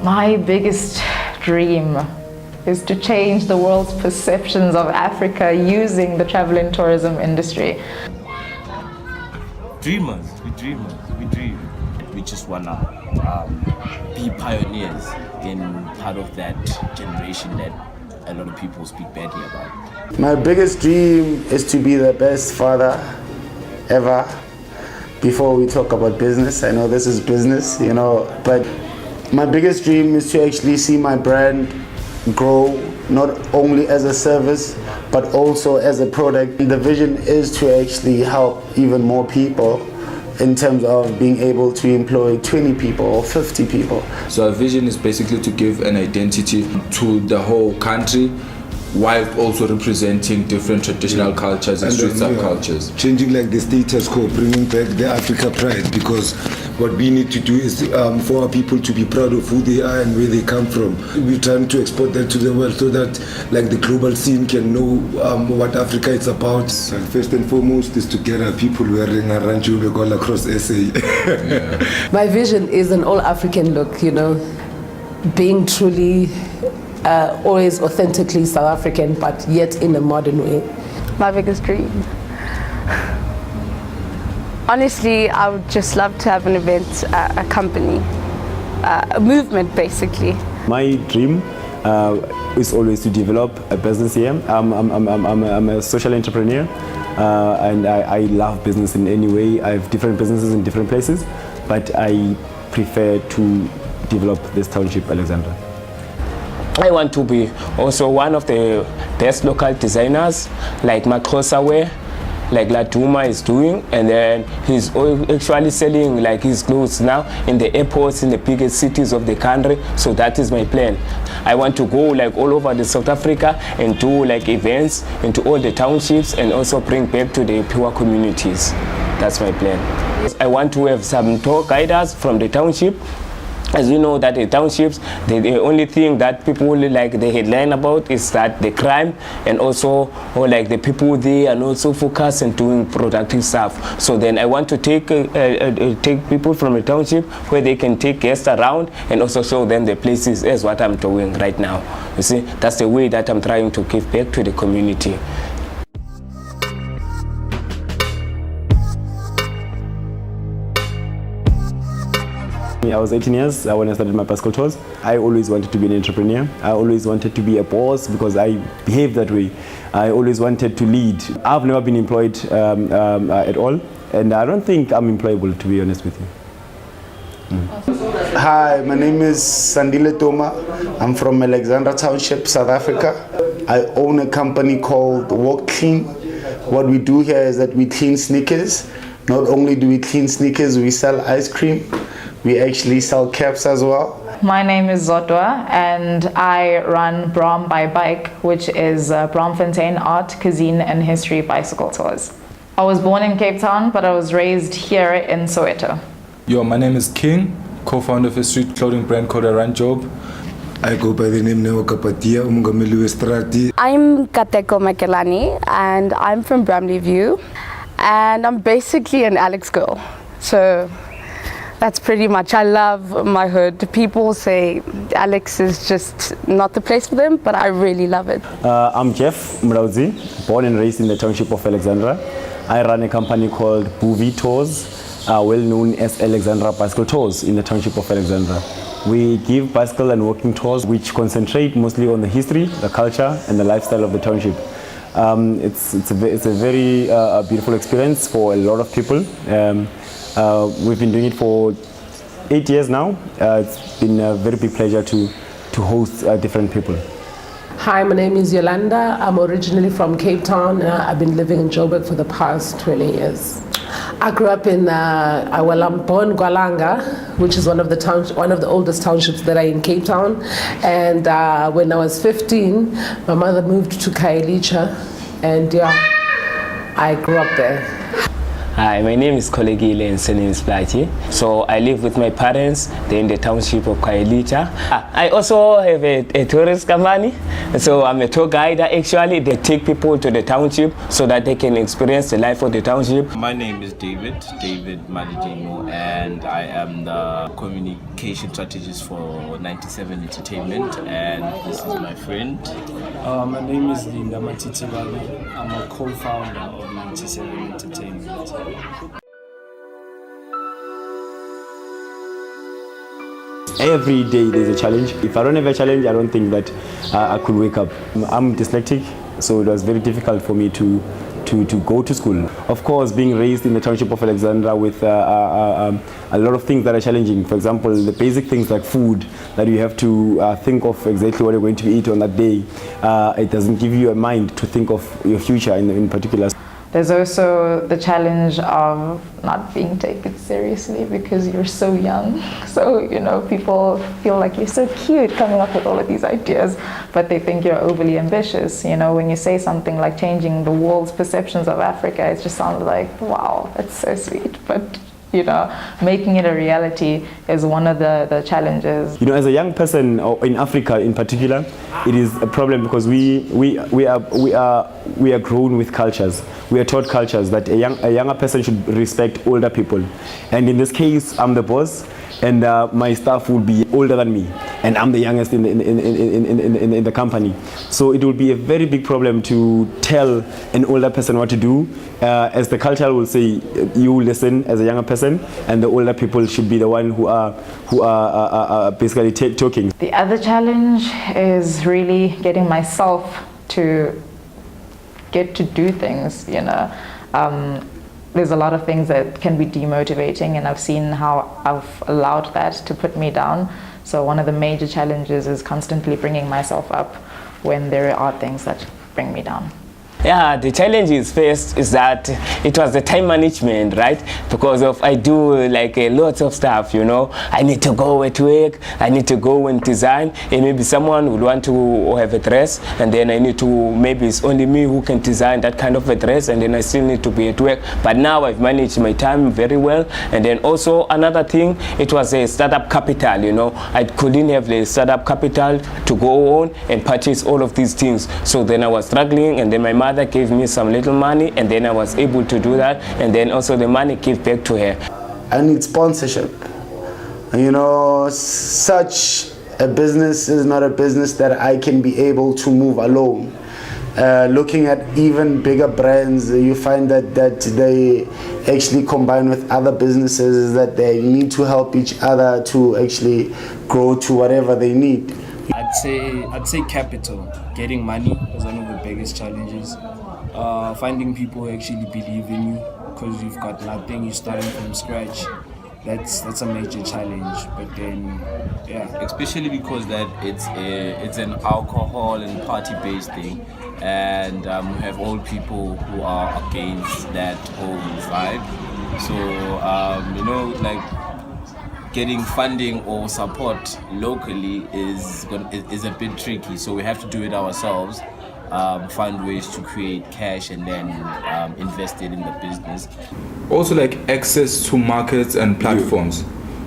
My biggest dream is to change the world's perceptions of Africa using the travel and tourism industry. Dreamers, we dream. We just wanna be pioneers in part of that generation that a lot of people speak badly about. My biggest dream is to be the best father ever. Before we talk about business, I know this is business, but my biggest dream is to actually see my brand grow, not only as a service, but also as a product. The vision is to actually help even more people in terms of being able to employ 20 people or 50 people. So our vision is basically to give an identity to the whole country while also representing different traditional cultures and street subcultures. Changing like the status quo, bringing back the Africa pride, because what we need to do is for our people to be proud of who they are and where they come from. We're trying to export that to the world so that like the global scene can know what Africa is about. And first and foremost is to get our people wearing a rancho all across SA. My vision is an all-African look, being truly always authentically South African, but yet in a modern way. My biggest dream. Honestly, I would just love to have an event, a company, a movement basically. My dream is always to develop a business here. I'm a social entrepreneur and I love business in any way. I have different businesses in different places, but I prefer to develop this township, Alexandra. I want to be also one of the best local designers, like Makosa wear, like Latuma is doing, and then he's actually selling like his clothes now in the airports in the biggest cities of the country. So that is my plan. I want to go like all over the South Africa and do like events into all the townships and also bring back to the poor communities. That's my plan. I want to have some tour guiders from the township. As you know that the townships, the only thing that people like the headline about is that the crime, and also like the people there and also focus on doing productive stuff. So then I want to take people from the township where they can take guests around and also show them the places as what I'm doing right now. You see, that's the way that I'm trying to give back to the community. I was 18 years when I started my bicycle tours. I always wanted to be an entrepreneur. I always wanted to be a boss because I behave that way. I always wanted to lead. I've never been employed at all, and I don't think I'm employable, to be honest with you. Hi, my name is Sandile Toma. I'm from Alexandra Township, South Africa. I own a company called Walk Clean. What we do here is that we clean sneakers. Not only do we clean sneakers, we sell ice cream. We actually sell caps as well. My name is Zodwa and I run Brom by Bike, which is Bromfontein Art, Cuisine and History bicycle tours. I was born in Cape Town, but I was raised here in Soweto. My name is King, co-founder of a street clothing brand called Run Job. I go by the name Neo Kapatia, Umgamelu Estrati. I'm Kateko Makelani and I'm from Bramley View, and I'm basically an Alex girl. So that's pretty much, I love my hood. People say Alex is just not the place for them, but I really love it. I'm Jeff Mrauzi, born and raised in the township of Alexandra. I run a company called Boovie Tours, well known as Alexandra Bicycle Tours in the township of Alexandra. We give bicycle and walking tours which concentrate mostly on the history, the culture and the lifestyle of the township. It's a very beautiful experience for a lot of people. We've been doing it for 8 years now. It's been a very big pleasure to host different people. Hi, my name is Yolanda. I'm originally from Cape Town. I've been living in Joburg for the past 20 years. I grew up in, I'm born Gwalanga, which is one of the oldest townships that are in Cape Town. And when I was 15, my mother moved to Khayelitsha, and I grew up there. Hi, my name is Kolegile and my name is Plachi. So I live with my parents. They're in the township of Kailita. I also have a tourist company. So I'm a tour guide actually. They take people to the township so that they can experience the life of the township. My name is David Madijino, and I am the communication strategist for 97 Entertainment, and this is my friend. My name is Linda Matitibalu. I'm a co-founder of 97 Entertainment. Every day there's a challenge. If I don't have a challenge, I don't think that I could wake up. I'm dyslexic, so it was very difficult for me to go to school. Of course, being raised in the township of Alexandra with a lot of things that are challenging. For example, the basic things like food, that you have to think of exactly what you're going to eat on that day. It doesn't give you a mind to think of your future in particular. There's also the challenge of not being taken seriously because you're so young. So, you know, people feel like you're so cute coming up with all of these ideas, but they think you're overly ambitious. You know, when you say something like changing the world's perceptions of Africa, it just sounds like, wow, that's so sweet. But, you know, making it a reality is one of the challenges. You know, as a young person, or in Africa in particular, it is a problem because we are grown with cultures. We are taught cultures that a younger person should respect older people. And in this case, I'm the boss, and my staff will be older than me, and I'm the youngest in the company. So it will be a very big problem to tell an older person what to do, as the culture will say, you listen as a younger person, and the older people should be the one who are basically talking. The other challenge is really getting myself to get to do things, you know. There's a lot of things that can be demotivating, and I've seen how I've allowed that to put me down. So one of the major challenges is constantly bringing myself up when there are things that bring me down. Yeah, the challenges first is that it was the time management, right? Because I do like lots of stuff, you know. I need to go at work, I need to go and design, and maybe someone would want to have a dress, and then I need to, maybe it's only me who can design that kind of a dress, and then I still need to be at work. But now I've managed my time very well. And then also another thing, it was a startup capital, you know. I couldn't have the startup capital to go on and purchase all of these things. So then I was struggling, and then my mother gave me some little money, and then I was able to do that, and then also the money gave back to her. I need sponsorship. You know, such a business is not a business that I can be able to move alone. Looking at even bigger brands, you find that they actually combine with other businesses, that they need to help each other to actually grow to whatever they need. I'd say capital. Getting money is one of the biggest challenges. Finding people who actually believe in you, because you've got nothing, you're starting from scratch. That's a major challenge. But then, yeah, especially because that it's an alcohol and party-based thing, and we have old people who are against that whole vibe. So you know, like, getting funding or support locally is a bit tricky, so we have to do it ourselves, find ways to create cash and then invest it in the business. Also, like access to markets and platforms.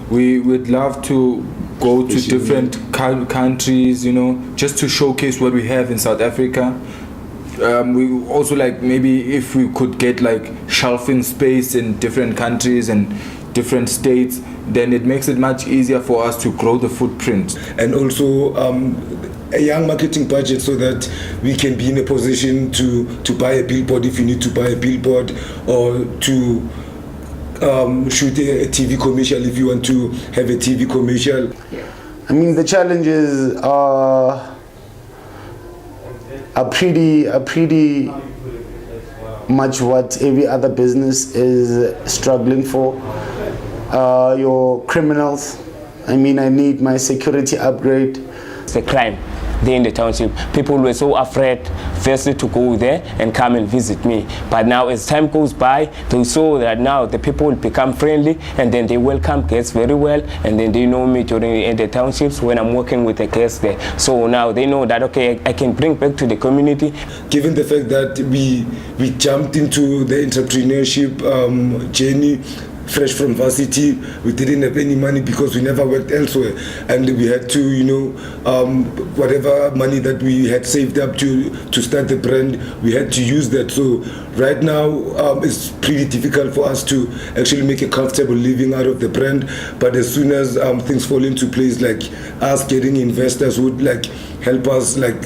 We would love to go to different countries, you know, just to showcase what we have in South Africa. We also, like, maybe if we could get like shelving space in different countries and different states, then it makes it much easier for us to grow the footprint. And also a young marketing budget, so that we can be in a position to buy a billboard if you need to buy a billboard, or to shoot a TV commercial if you want to have a TV commercial. I mean, the challenges are pretty much what every other business is struggling for. Your criminals, I mean, I need my security upgrade. The crime. there in the township. People were so afraid firstly to go there and come and visit me. But now as time goes by, they saw that now the people will become friendly, and then they welcome guests very well, and then they know me during in the townships when I'm working with the guests there. So now they know that, okay, I can bring back to the community. Given the fact that we jumped into the entrepreneurship journey fresh from varsity, we didn't have any money because we never worked elsewhere, and we had to, you know, whatever money that we had saved up to start the brand, we had to use that. So right now it's pretty difficult for us to actually make a comfortable living out of the brand, but as soon as things fall into place, like us getting investors would like help us like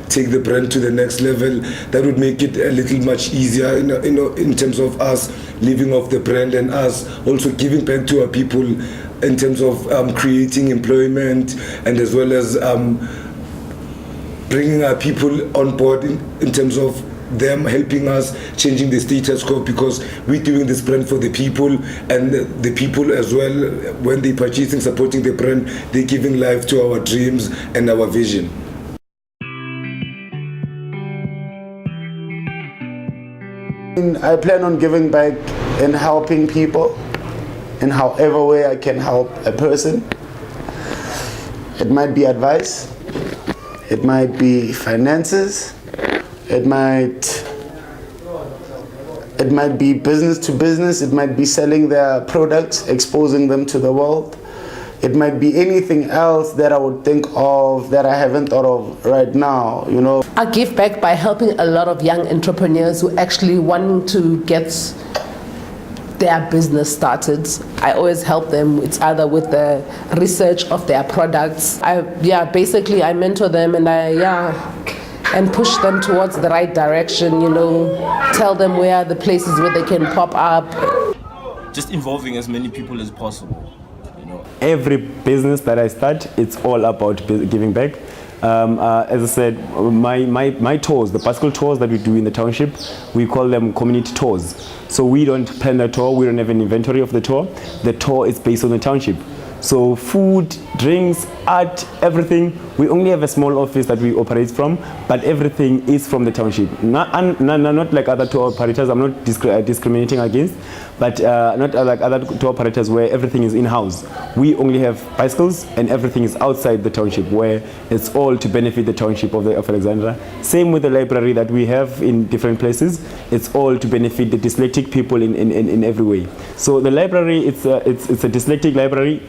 take the brand to the next level, that would make it a little much easier in terms of us living off the brand, and us also giving back to our people in terms of creating employment, and as well as bringing our people on board in terms of them helping us changing the status quo, because we're doing this brand for the people, and the people as well, when they purchasing, supporting the brand, they're giving life to our dreams and our vision. I plan on giving back and helping people in however way I can help a person. It might be advice, it might be finances, it might be business to business, it might be selling their products, exposing them to the world. It might be anything else that I would think of that I haven't thought of right now, you know. I give back by helping a lot of young entrepreneurs who actually want to get their business started. I always help them. It's either with the research of their products. Basically I mentor them, and and push them towards the right direction, you know, tell them where are the places where they can pop up. Just involving as many people as possible. Every business that I start, it's all about giving back. As I said, my tours, the bicycle tours that we do in the township, we call them community tours. So we don't plan the tour, we don't have an inventory of the tour. The tour is based on the township. So food, drinks, art, everything. We only have a small office that we operate from, but everything is from the township. Not like other tour operators, I'm not discriminating against, but not like other tour operators where everything is in-house. We only have bicycles, and everything is outside the township, where it's all to benefit the township of Alexandra. Same with the library that we have in different places. It's all to benefit the dyslexic people in every way. So the library, it's a dyslexic library.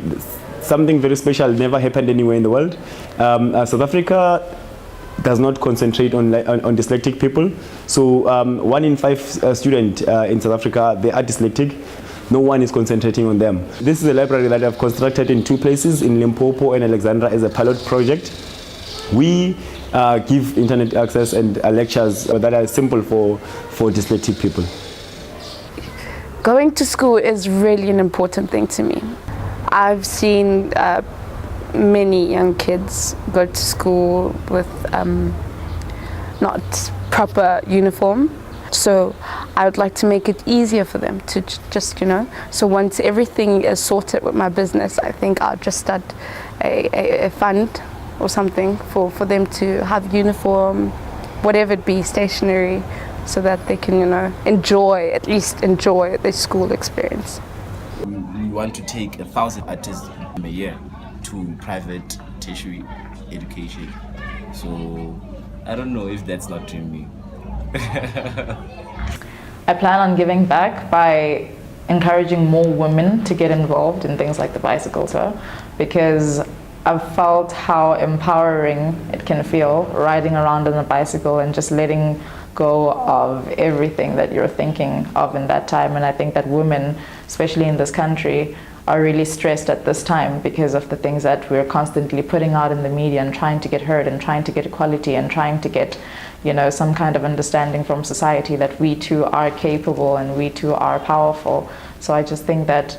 Something very special never happened anywhere in the world. South Africa does not concentrate on dyslexic people. So 1 in 5 students in South Africa, they are dyslexic. No one is concentrating on them. This is a library that I've constructed in 2 places, in Limpopo and Alexandra, as a pilot project. We give internet access and lectures that are simple for dyslexic people. Going to school is really an important thing to me. I've seen many young kids go to school with not proper uniform, so I would like to make it easier for them to just, you know, so once everything is sorted with my business, I think I'll just start a fund or something for them to have uniform, whatever it be, stationery, so that they can, you know, at least enjoy their school experience. We want to take 1,000 artists a year to private tertiary education. So I don't know if that's not dreaming. I plan on giving back by encouraging more women to get involved in things like the bicycle tour, because I've felt how empowering it can feel riding around on a bicycle and just letting go of everything that you're thinking of in that time. And I think that women, especially in this country, are really stressed at this time because of the things that we're constantly putting out in the media and trying to get heard and trying to get equality and trying to get, you know, some kind of understanding from society that we too are capable and we too are powerful. So I just think that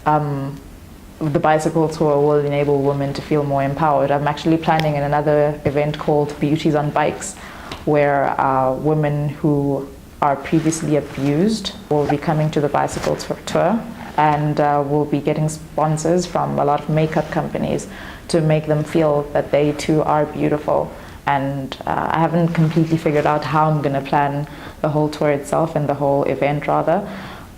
the bicycle tour will enable women to feel more empowered. I'm actually planning another event called Beauties on Bikes, where women who are previously abused will be coming to the bicycle tour and we'll be getting sponsors from a lot of makeup companies to make them feel that they too are beautiful. And I haven't completely figured out how I'm going to plan the whole tour itself and the whole event rather,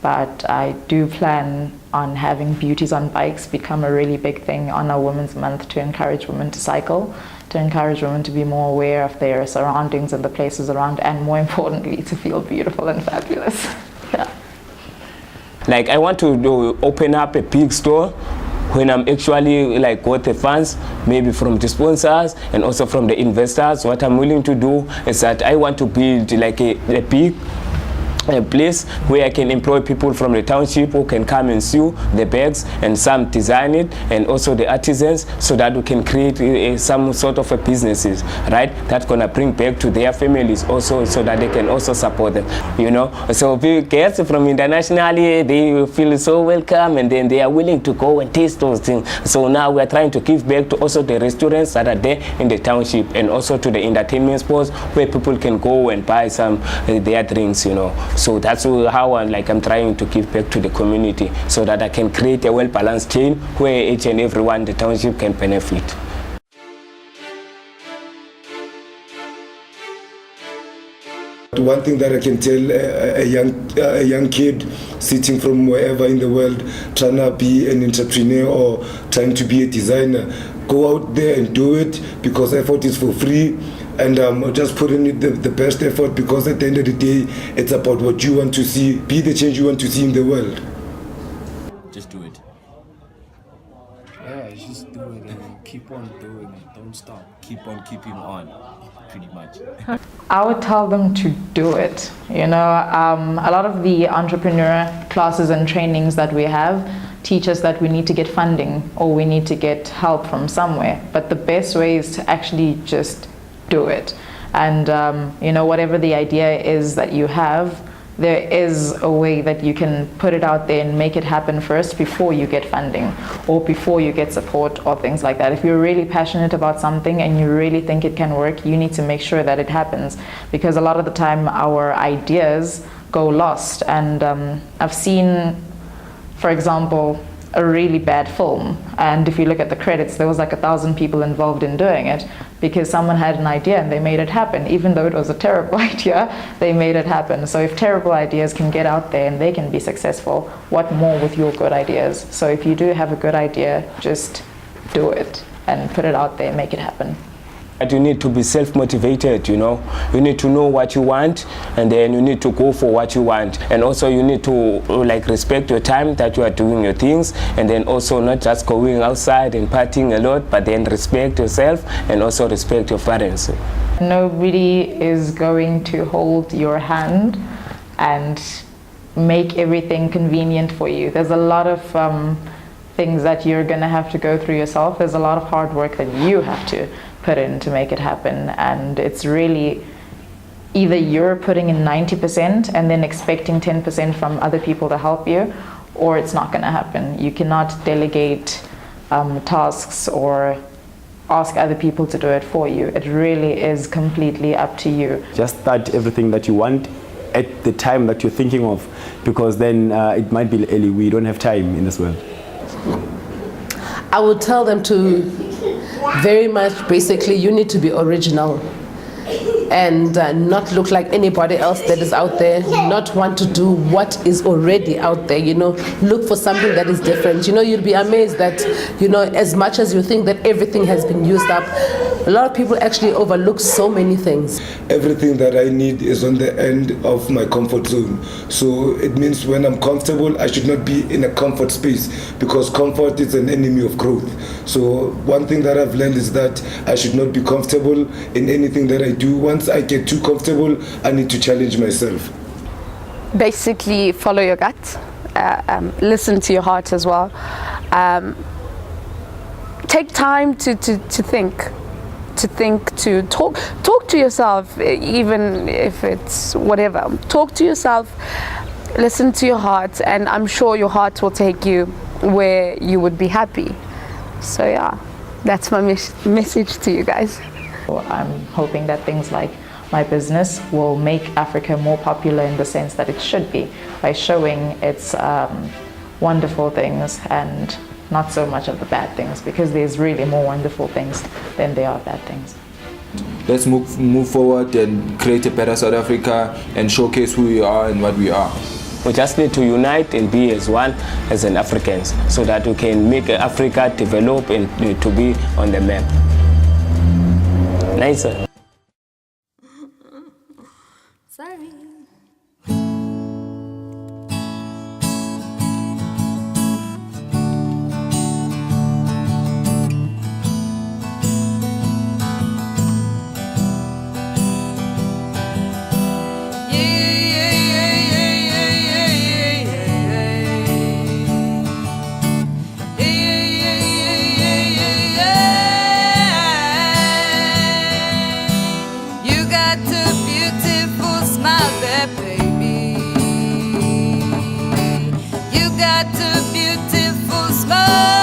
but I do plan on having beauties on bikes become a really big thing on our Women's Month, to encourage women to cycle, to encourage women to be more aware of their surroundings and the places around, and more importantly, to feel beautiful and fabulous. Yeah. Like I want to open up a big store when I'm actually like got the funds, maybe from the sponsors and also from the investors. What I'm willing to do is that I want to build like a big place where I can employ people from the township who can come and sew the bags, and some design it, and also the artisans, so that we can create some sort of a businesses, right? That's gonna bring back to their families also, so that they can also support them, you know. So guests from internationally, they feel so welcome, and then they are willing to go and taste those things. So now we are trying to give back to also the restaurants that are there in the township, and also to the entertainment spots where people can go and buy some their drinks, you know. So that's how I'm trying to give back to the community, so that I can create a well-balanced chain where each and everyone in the township can benefit. One thing that I can tell a young kid sitting from wherever in the world, trying to be an entrepreneur or trying to be a designer, go out there and do it, because effort is for free. And just put in the best effort, because at the end of the day, it's about what you want to see, be the change you want to see in the world. Just do it. Yeah, just do it and keep on doing it. Don't stop. Keep on keeping on, pretty much. I would tell them to do it. You know, a lot of the entrepreneur classes and trainings that we have teach us that we need to get funding or we need to get help from somewhere. But the best way is to actually just do it. And you know, whatever the idea is that you have, there is a way that you can put it out there and make it happen first before you get funding or before you get support or things like that. If you're really passionate about something and you really think it can work, you need to make sure that it happens, because a lot of the time our ideas go lost. And I've seen, for example, a really bad film, and if you look at the credits, there was like 1,000 people involved in doing it, because someone had an idea and they made it happen. Even though it was a terrible idea, they made it happen. So if terrible ideas can get out there and they can be successful, what more with your good ideas? So if you do have a good idea, just do it and put it out there, make it happen. You need to be self-motivated, you know. You need to know what you want, and then you need to go for what you want. And also you need to like respect your time that you are doing your things, and then also not just going outside and partying a lot, but then respect yourself and also respect your parents. Nobody is going to hold your hand and make everything convenient for you. There's a lot of things that you're going to have to go through yourself. There's a lot of hard work that you have to put in to make it happen, and it's really either you're putting in 90% and then expecting 10% from other people to help you, or it's not going to happen. You cannot delegate tasks or ask other people to do it for you. It really is completely up to you. Just start everything that you want at the time that you're thinking of, because then it might be early. We don't have time in this world. I would tell them to very much, basically, you need to be original and not look like anybody else that is out there, not want to do what is already out there, you know, look for something that is different. You know, you'll be amazed that, you know, as much as you think that everything has been used up, a lot of people actually overlook so many things. Everything that I need is on the end of my comfort zone. So it means when I'm comfortable, I should not be in a comfort space, because comfort is an enemy of growth. So one thing that I've learned is that I should not be comfortable in anything that I do. Once I get too comfortable, I need to challenge myself. Basically, follow your gut, listen to your heart as well. Take time to think. To talk to yourself, even if it's whatever. Talk to yourself, listen to your heart, and I'm sure your heart will take you where you would be happy. So yeah, that's my message to you guys. I'm hoping that things like my business will make Africa more popular in the sense that it should be, by showing its wonderful things and not so much of the bad things, because there's really more wonderful things than there are bad things. Let's move forward and create a better South Africa and showcase who we are and what we are. We just need to unite and be as one as an Africans so that we can make Africa develop and to be on the map. Nice. Sorry. Got a beautiful smile.